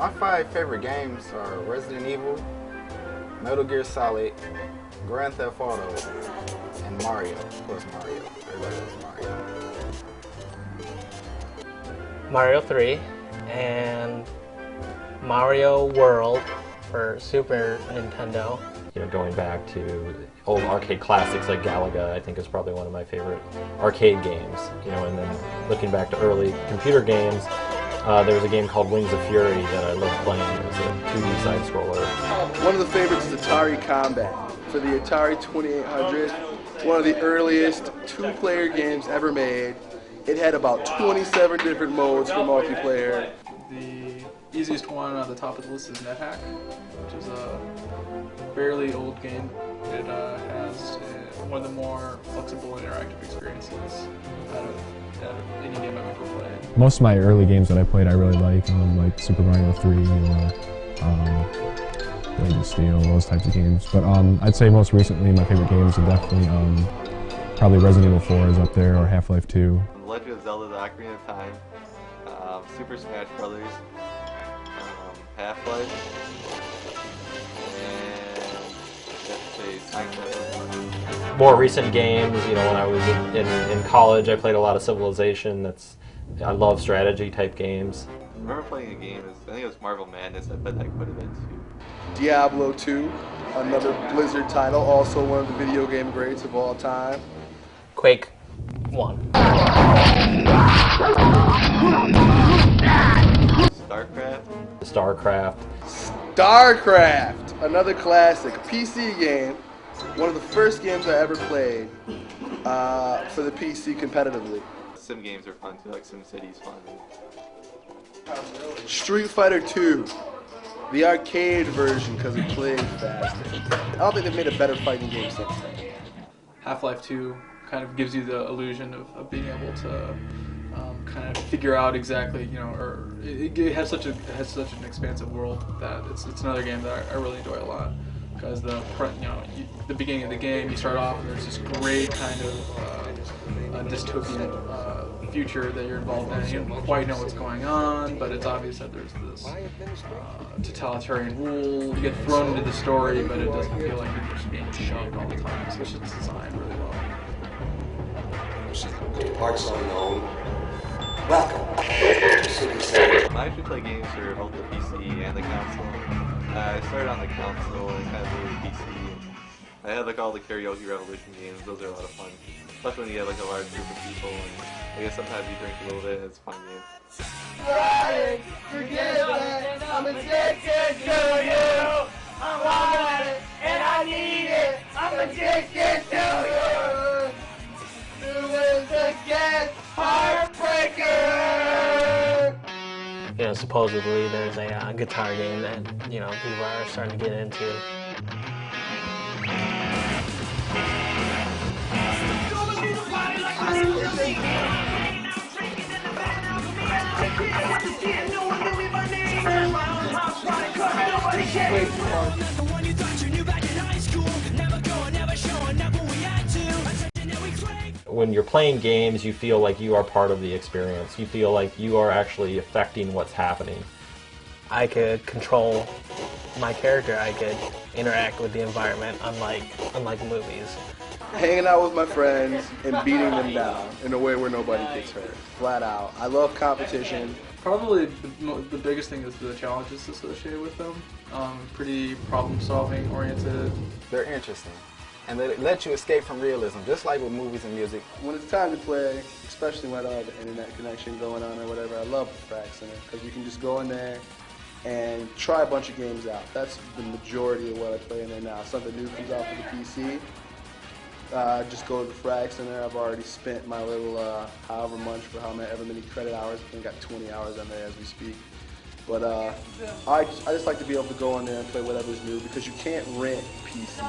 My 5 favorite games are Resident Evil, Metal Gear Solid, Grand Theft Auto, and Mario. Of course, Mario. Everybody loves Mario. Mario 3 and Mario World for Super Nintendo. You know, going back to old arcade classics like Galaga, I think is probably one of my favorite arcade games. You know, and then looking back to early computer games, there was a game called Wings of Fury that I loved playing. It was a 2D side scroller. One of the favorites is Atari Combat for the Atari 2800. One of the earliest two-player games ever made. It had about 27 different modes for multiplayer. The easiest one on the top of the list is NetHack, which is a fairly old game. It has one of the more flexible interactive experiences out of any game I've ever played. Most of my early games that I played I really like Super Mario 3 or Blade of Steel, those types of games. But I'd say most recently my favorite games are definitely probably Resident Evil 4 is up there, or Half-Life 2. Legend of Zelda: The Ocarina of Time, Super Smash Brothers, Half-Life, and Sonic. More recent games, you know, when I was in college, I played a lot of Civilization. I love strategy type games. I remember playing a game, I think it was Marvel Madness, I bet that quite a bit too. Diablo 2, another Blizzard title, also one of the video game greats of all time. Quake 1. StarCraft, another classic, PC game, one of the first games I ever played for the PC competitively. Sim games are fun too, like SimCity's fun. Street Fighter 2, the arcade version because it played faster. I don't think they've made a better fighting game since then. Half-Life 2 kind of gives you the illusion of being able to kind of figure out exactly, you know, or it has such an expansive world that it's another game that I really enjoy a lot. Because the beginning of the game, you start off and there's this great kind of dystopian future that you're involved in. You don't quite know what's going on, but it's obvious that there's this totalitarian rule. You get thrown into the story, but it doesn't feel like you're just being shoved all the time. So it's just designed really well. Parts unknown. Welcome. I actually play games for both the PC and the console. I started on the console and kind of moved to PC. I had like all the Karaoke Revolution games. Those are a lot of fun, especially when you get like a large group of people. And I guess sometimes you drink a little bit. It's a fun game. Trying to get it, I'm addicted to you. I want it and I need it. I'm addicted to you. Do it again, heartbreaker. You know, supposedly there's a guitar game that, you know, people are starting to get into. When you're playing games, you feel like you are part of the experience. You feel like you are actually affecting what's happening. I could control my character. I could interact with the environment, unlike movies. Hanging out with my friends and beating them down in a way where nobody gets hurt. Flat out. I love competition. Probably the biggest thing is the challenges associated with them. Pretty problem-solving oriented. They're interesting, and they let you escape from realism, just like with movies and music. When it's time to play, especially when I don't have the internet connection going on or whatever, I love the Frac Center because you can just go in there and try a bunch of games out. That's the majority of what I play in there now. Something new comes out for the PC, just go to the Frac Center. I've already spent my little however much for however many credit hours. I think got 20 hours on there as we speak. But I just like to be able to go in there and play whatever's new because you can't rent PC.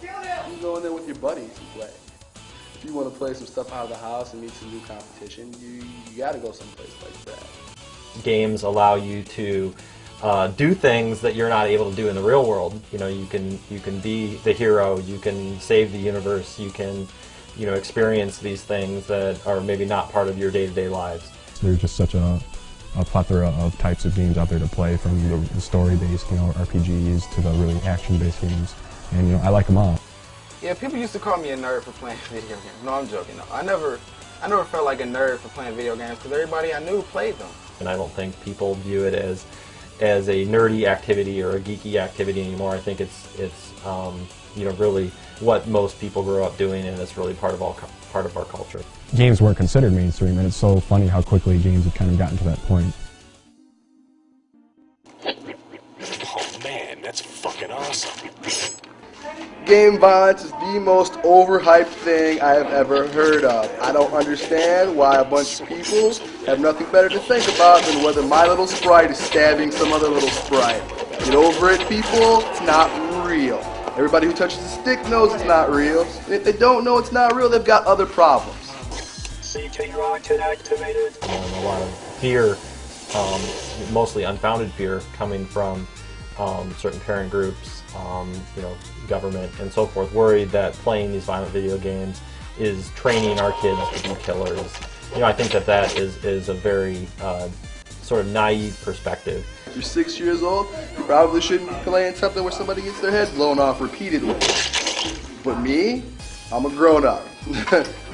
You go in there with your buddies and play. If you want to play some stuff out of the house and meet some new competition, you got to go someplace like that. Games allow you to do things that you're not able to do in the real world. You know, you can be the hero, you can save the universe, you can, you know, experience these things that are maybe not part of your day-to-day lives. There's just such a a plethora of types of games out there to play, from the story-based, RPGs to the really action-based games, and I like them all. Yeah, people used to call me a nerd for playing video games. No, I'm joking. No, I never felt like a nerd for playing video games because everybody I knew played them. And I don't think people view it as a nerdy activity or a geeky activity anymore. I think it's really what most people grow up doing, and it's really part of our culture. Games weren't considered mainstream, and it's so funny how quickly games have kind of gotten to that point. Oh man, that's fucking awesome. Game violence is the most overhyped thing I have ever heard of. I don't understand why a bunch of people have nothing better to think about than whether my little sprite is stabbing some other little sprite. Get over it, people. It's not real. Everybody who touches the stick knows it's not real. And if they don't know it's not real, they've got other problems. CT rocket activated. A lot of fear, mostly unfounded fear, coming from certain parent groups, government and so forth, worried that playing these violent video games is training our kids to be killers. I think that is a very sort of naive perspective. If you're 6 years old, you probably shouldn't be playing something where somebody gets their head blown off repeatedly. But me, I'm a grown-up.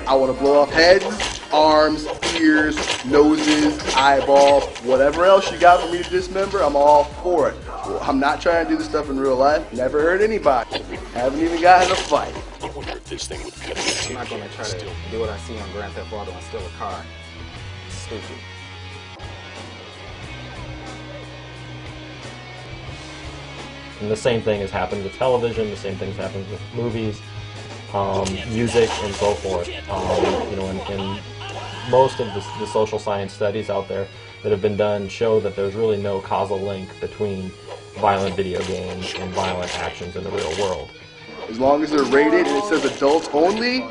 I want to blow off heads, arms, ears, noses, eyeballs, whatever else you got for me to dismember, I'm all for it. I'm not trying to do this stuff in real life. Never hurt anybody. Haven't even gotten in a fight. I wonder if this thing would cut I'm not going to try to do what I see on Grand Theft Auto and steal a car. It's stupid. And the same thing has happened with television, the same things happened with movies, music, and so forth. And most of the social science studies out there that have been done show that there's really no causal link between violent video games and violent actions in the real world. As long as they're rated and it says adults only,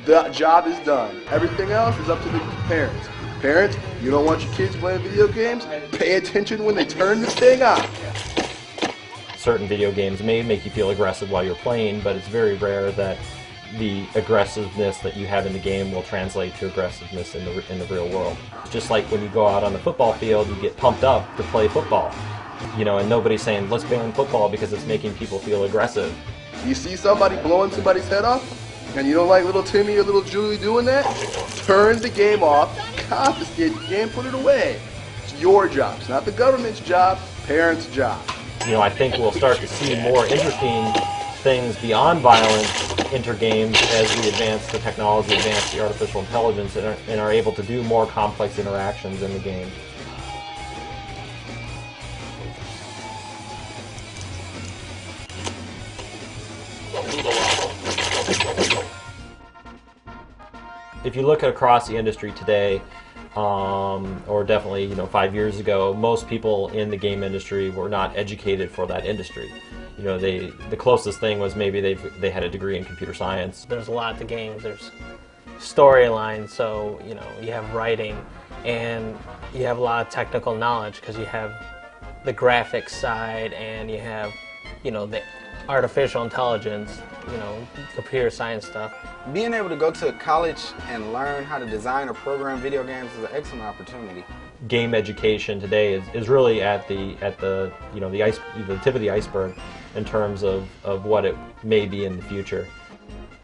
the job is done. Everything else is up to the parents. Parents, you don't want your kids playing video games? Pay attention when they turn the thing on. Certain video games may make you feel aggressive while you're playing, but it's very rare that the aggressiveness that you have in the game will translate to aggressiveness in the real world. Just like when you go out on the football field, you get pumped up to play football. And nobody's saying, let's ban football because it's making people feel aggressive. You see somebody blowing somebody's head off, and you don't like little Timmy or little Julie doing that? Turn the game off, confiscate the game, put it away. It's your job. It's not the government's job, parents' job. I think we'll start to see more interesting things beyond violence enter games as we advance the technology, advance the artificial intelligence, and are able to do more complex interactions in the game. If you look across the industry today, or definitely 5 years ago, most people in the game industry were not educated for that industry. The closest thing was maybe they had a degree in computer science. There's a lot to games. There's storylines, so you have writing, and you have a lot of technical knowledge because you have the graphics side, and you have the artificial intelligence, computer science stuff. Being able to go to college and learn how to design or program video games is an excellent opportunity. Game education today is really at the tip of the iceberg in terms of what it may be in the future.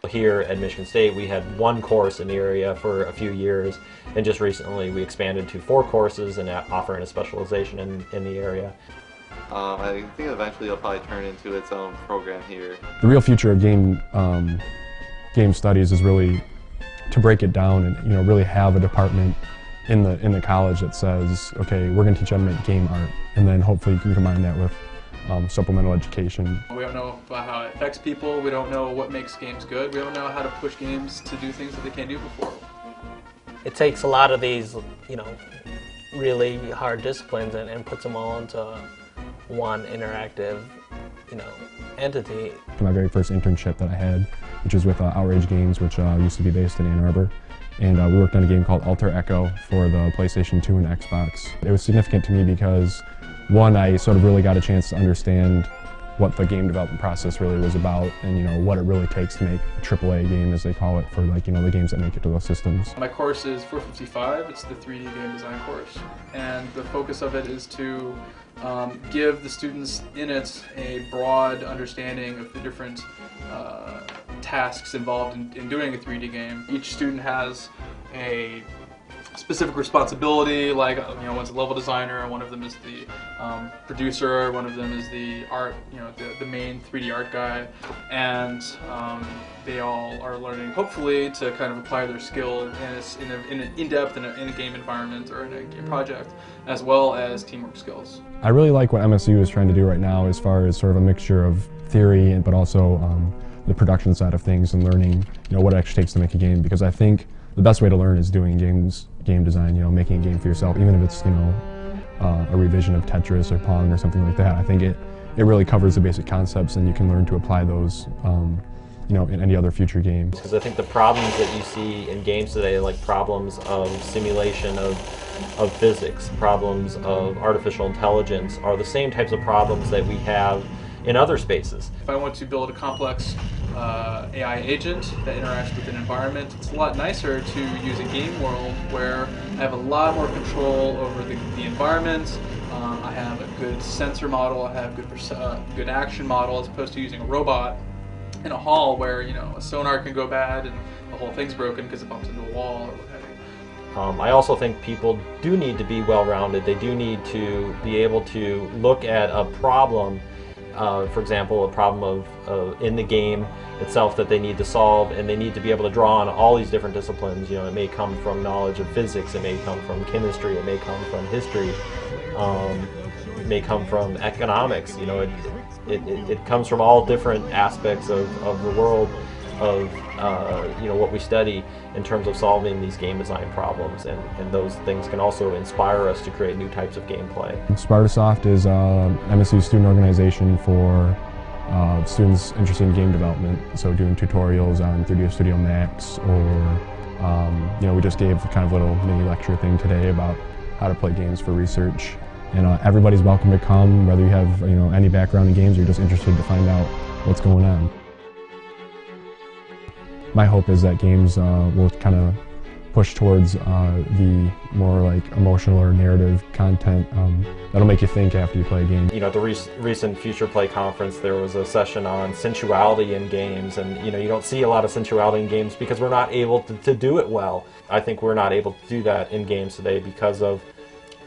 Here at Michigan State, we had one course in the area for a few years, and just recently we expanded to 4 courses and offering a specialization in the area. I think eventually it'll probably turn into its own program here. The real future of game studies is really to break it down and really have a department in the college that says, okay, we're going to teach you how to make game art, and then hopefully you can combine that with supplemental education. We don't know about how it affects people. We don't know what makes games good. We don't know how to push games to do things that they can't do before. It takes a lot of these, really hard disciplines and puts them all into one interactive, entity. My very first internship that I had, which was with Outrage Games, which used to be based in Ann Arbor, and we worked on a game called Alter Echo for the PlayStation 2 and Xbox. It was significant to me because, one, I sort of really got a chance to understand what the game development process really was about, and what it really takes to make a AAA game, as they call it, for the games that make it to those systems. My course is 455. It's the 3D game design course, and the focus of it is to give the students in it a broad understanding of the different tasks involved in doing a 3D game. Each student has a specific responsibility, like one's a level designer, one of them is the producer, one of them is the art, the main 3D art guy, and they all are learning, hopefully, to kind of apply their skill in depth in a game environment or in a game project, as well as teamwork skills. I really like what MSU is trying to do right now, as far as sort of a mixture of theory, but also the production side of things, and learning what it actually takes to make a game, because I think the best way to learn is doing game design, making a game for yourself, even if it's, a revision of Tetris or Pong or something like that. I think it really covers the basic concepts, and you can learn to apply those, in any other future games. Because I think the problems that you see in games today, like problems of simulation of physics, problems of artificial intelligence, are the same types of problems that we have in other spaces. If I want to build a complex AI agent that interacts with an environment, it's a lot nicer to use a game world where I have a lot more control over the environment. I have a good sensor model, I have good action model, as opposed to using a robot in a hall where a sonar can go bad and the whole thing's broken because it bumps into a wall or what have you. I also think people do need to be well-rounded. They do need to be able to look at a problem, for example, a problem of in the game itself that they need to solve, and they need to be able to draw on all these different disciplines. It may come from knowledge of physics, it may come from chemistry, it may come from history, it may come from economics. It comes from all different aspects of the world of what we study in terms of solving these game design problems, and those things can also inspire us to create new types of gameplay. Spartasoft is MSU's student organization for students interested in game development, so doing tutorials on 3ds Studio Max, or we just gave kind of a little mini lecture thing today about how to play games for research. And everybody's welcome to come, whether you have any background in games or you're just interested to find out what's going on. My hope is that games will kind of push towards the more like emotional or narrative content that'll make you think after you play a game. At the recent Future Play conference, there was a session on sensuality in games, and you don't see a lot of sensuality in games because we're not able to do it well. I think we're not able to do that in games today because of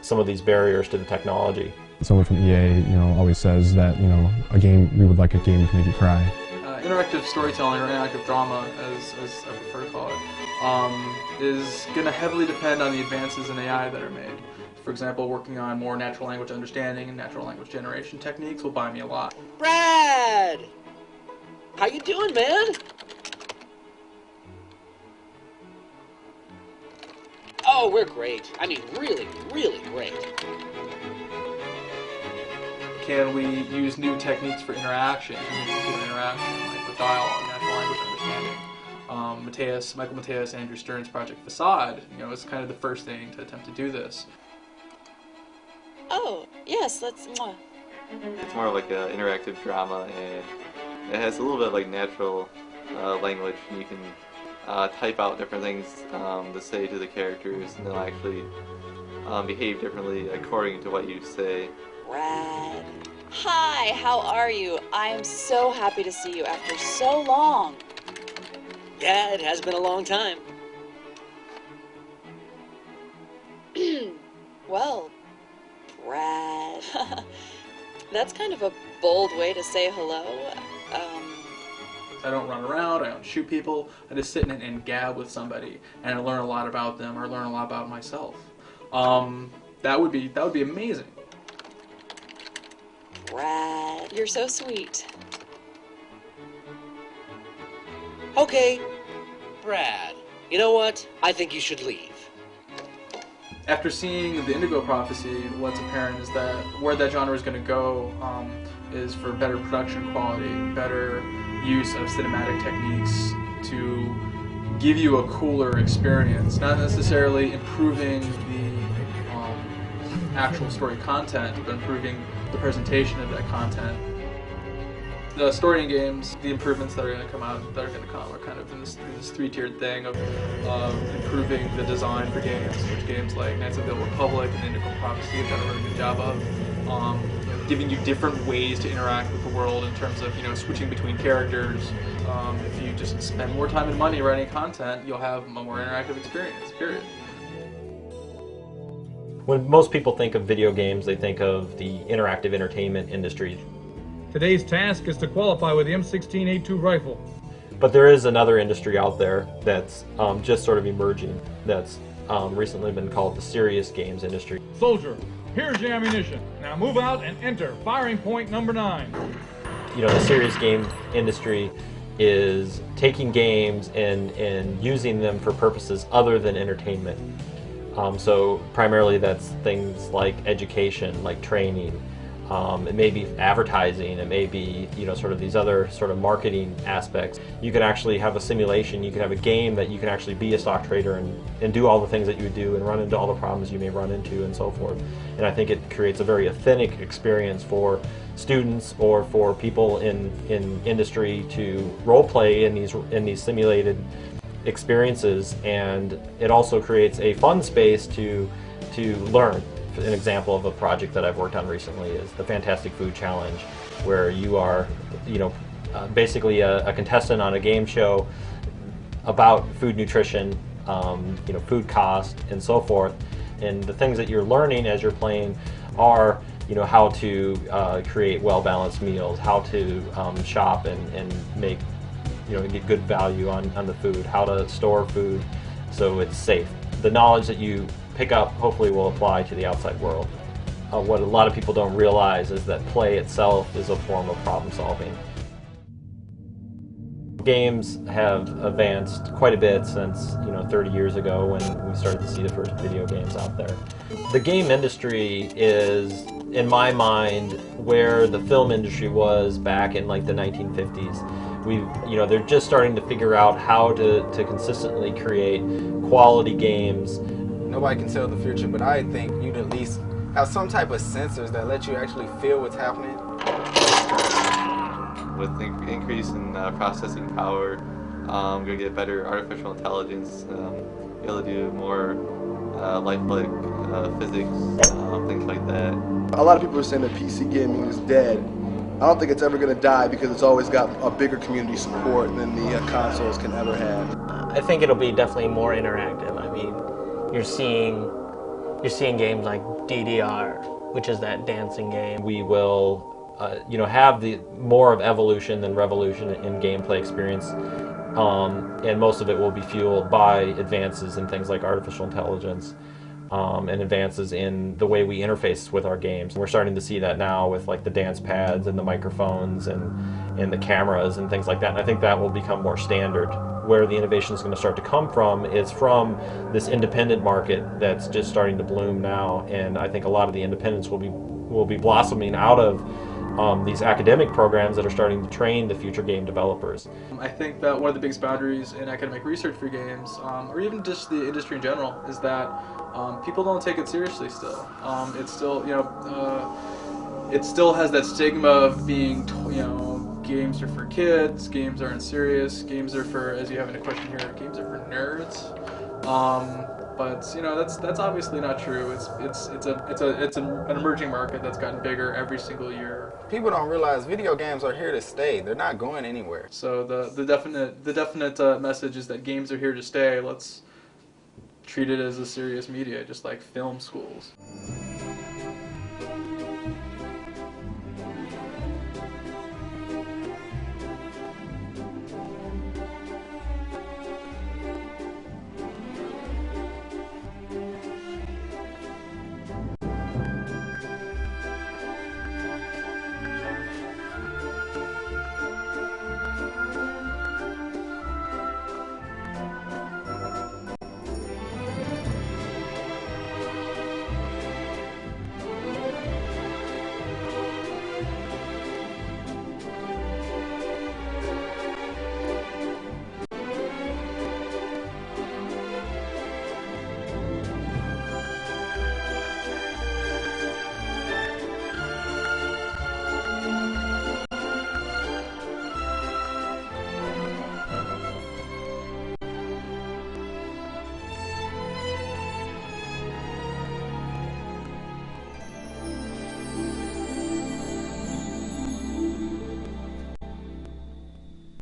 some of these barriers to the technology. Someone from EA, always says that, we would like a game to make you cry. Interactive storytelling, or interactive drama, as I prefer to call it, is going to heavily depend on the advances in AI that are made. For example, working on more natural language understanding and natural language generation techniques will buy me a lot. Brad! How you doing, man? Oh, we're great. I mean, really, really great. Can we use new techniques for interaction, human interaction, like with dialogue, natural language understanding? Michael Mateus, Andrew Stern's project Facade, is kind of the first thing to attempt to do this. Oh, yes, let's... It's more like an interactive drama, and it has a little bit of like natural language, and you can type out different things to say to the characters, and they'll actually behave differently according to what you say. Rad. Hi, how are you? I am so happy to see you after so long. Yeah, it has been a long time. Well, Brad. That's kind of a bold way to say hello. I don't run around, I don't shoot people, I just sit and gab with somebody, and I learn a lot about them, or learn a lot about myself. That would be amazing. Brad, you're so sweet. Okay, Brad, you know what? I think you should leave. After seeing the Indigo Prophecy, what's apparent is that where that genre is going to go is for better production quality, better use of cinematic techniques to give you a cooler experience, not necessarily improving the actual story content, but improving the presentation of that content. The story in games, the improvements that are going to come out, that are going to come, are kind of in this three-tiered thing of improving the design for games, which games like Knights of the Old Republic and Indigo Prophecy have done a really good job of. Giving you different ways to interact with the world in terms of switching between characters. If you just spend more time and money writing content, you'll have a more interactive experience, period. When most people think of video games, they think of the interactive entertainment industry. Today's task is to qualify with the M16A2 rifle. But there is another industry out there that's just sort of emerging, that's recently been called the serious games industry. Soldier, here's your ammunition. Now move out and enter firing point number 9. The serious game industry is taking games and using them for purposes other than entertainment. So primarily that's things like education, like training. It may be advertising, it may be sort of these other sort of marketing aspects. You could actually have a simulation, you could have a game that you can actually be a stock trader and do all the things that you would do and run into all the problems you may run into and so forth. And I think it creates a very authentic experience for students or for people in industry to role play in these simulated experiences, and it also creates a fun space to learn. An example of a project that I've worked on recently is the Fantastic Food Challenge, where you are, basically a contestant on a game show about food nutrition, food cost, and so forth. And the things that you're learning as you're playing are, how to create well-balanced meals, how to shop and make, get good value on the food, how to store food so it's safe. The knowledge that you pick up hopefully will apply to the outside world. What a lot of people don't realize is that play itself is a form of problem solving. Games have advanced quite a bit since 30 years ago when we started to see the first video games out there. The game industry is, in my mind, where the film industry was back in like the 1950s. They're just starting to figure out how to consistently create quality games. Nobody can tell the future, but I think you'd at least have some type of sensors that let you actually feel what's happening. With the increase in processing power, we're going to get better artificial intelligence, be able to do more lifelike physics, things like that. A lot of people are saying that PC gaming is dead. I don't think it's ever going to die because it's always got a bigger community support than the consoles can ever have. I think it'll be definitely more interactive. I mean, you're seeing games like DDR, which is that dancing game. We will have the more of evolution than revolution in gameplay experience, and most of it will be fueled by advances in things like artificial intelligence and advances in the way we interface with our games. We're starting to see that now with like the dance pads and the microphones and the cameras and things like that, and I think that will become more standard. Where the innovation is going to start to come from is from this independent market that's just starting to bloom now, and I think a lot of the independents will be blossoming out of these academic programs that are starting to train the future game developers. I think that one of the biggest boundaries in academic research for games, or even just the industry in general, is that people don't take it seriously still. It's still, it still has that stigma of being, games are for kids, games aren't serious, games are for, as you have in a question here, games are for nerds. But that's obviously not true. It's an emerging market that's gotten bigger every single year. People don't realize video games are here to stay. They're not going anywhere. So the definite message is that games are here to stay. Let's treat it as a serious media, just like film schools.